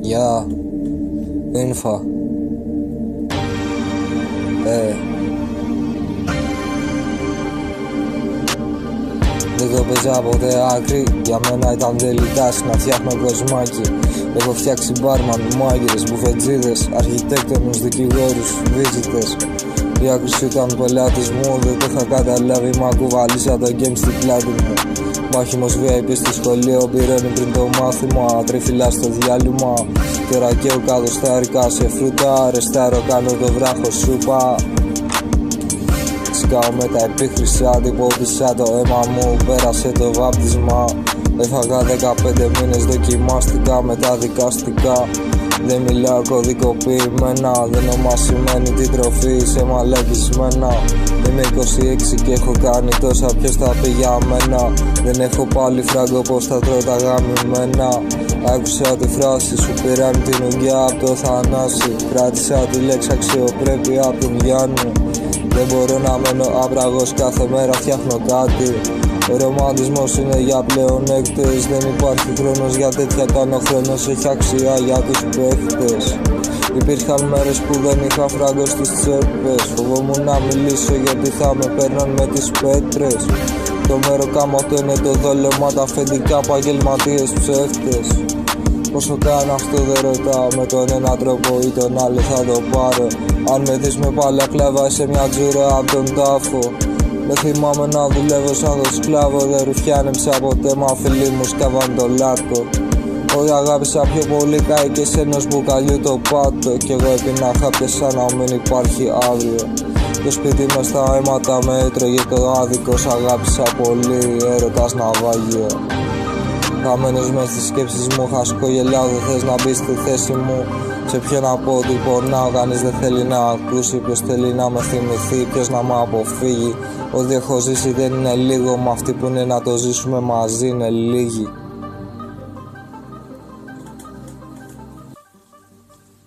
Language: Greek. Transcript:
Γεια, Ίνφα. Δεν το παίζα ποτέ άκρη, για μένα ήταν τελικάς να φτιάχνω κοσμάκι. Έχω φτιάξει μπάρμαν, μάγειρες, μπουφετζίδες, αρχιτέκτονους, δικηγόρους, βίζιτες. Η άκρηση ήταν πελάτης μου, δεν το είχα καταλάβει, μα κουβαλίσα το game στην πλάτη μου. Μάχημος VIP στο σχολείο, πυρώνει πριν το μάθημα, τριφυλά στο διάλειμμα. Τώρα καίω κάτω στα αερικά σε φρούτα, ρεστάρω κάνω το βράχο σούπα. Σκάω με τα επίχρησα, τυπώθησα το αίμα μου, πέρασε το βάπτισμα. Έφαγα 15 μήνες, δοκιμάστηκα με τα δικαστικά. Δεν μιλάω κωδικοποιημένα, δεν ονομασιμένη την τροφή σε μαλακισμένα. Είμαι 26 και έχω κάνει τόσα, ποιος θα πει για μένα. Δεν έχω πάλι φράγκο πως θα τρώω τα γαμημένα. Άκουσα τη φράση σου, πήραν την ουγγιά από το Θανάση. Κράτησα τη λέξη αξιοπρέπεια από τον Γιάννη. Δεν μπορώ να μένω άπραγος, κάθε μέρα φτιάχνω κάτι. Ο ρομαντισμός είναι για πλεονέκτες, δεν υπάρχει χρόνος για τέτοια, κάνω χρόνος έχει αξία για τους παίχτες. Υπήρχαν μέρες που δεν είχα φράγκο στις τσέπες, φοβόμουν να μιλήσω γιατί θα με παίρναν με τις πέτρες. Το μέρο κάμωτο είναι το δόλεμα, τα αφεντικά επαγγελματίες ψεύτες. Πόσο κάνω αυτό δεν ρωτάω, με τον ένα τρόπο ή τον άλλο θα το πάρω. Αν με δεις με παλακλάβα σε μια τζούρα απ' τον τάφο. Δεν θυμάμαι να δουλεύω σαν το σκλάβο, δεν ρουφιάνεψα ποτέ, μα φίλοι μου σκάβαν το λάκκο. Όχι αγάπησα πιο πολύ κάηκες ενός μπουκαλιού το πάτο. Κι εγώ έπινα χάπια σαν να μην υπάρχει αύριο. Το σπίτι μες στα αίματα με έτρωγε το άδικος, αγάπησα πολύ, έρωτας ναυάγιο. Χαμένος μες στις σκέψεις μου, χασκογελάω, δεν θες να μπεις στη θέση μου. Σε ποιον να πω ότι πονάω, κανείς δεν θέλει να ακούσει. Ποιος θέλει να με θυμηθεί, ποιος να με αποφύγει. Ό,τι έχω ζήσει δεν είναι λίγο, μα αυτοί που είναι να το ζήσουμε μαζί είναι λίγοι.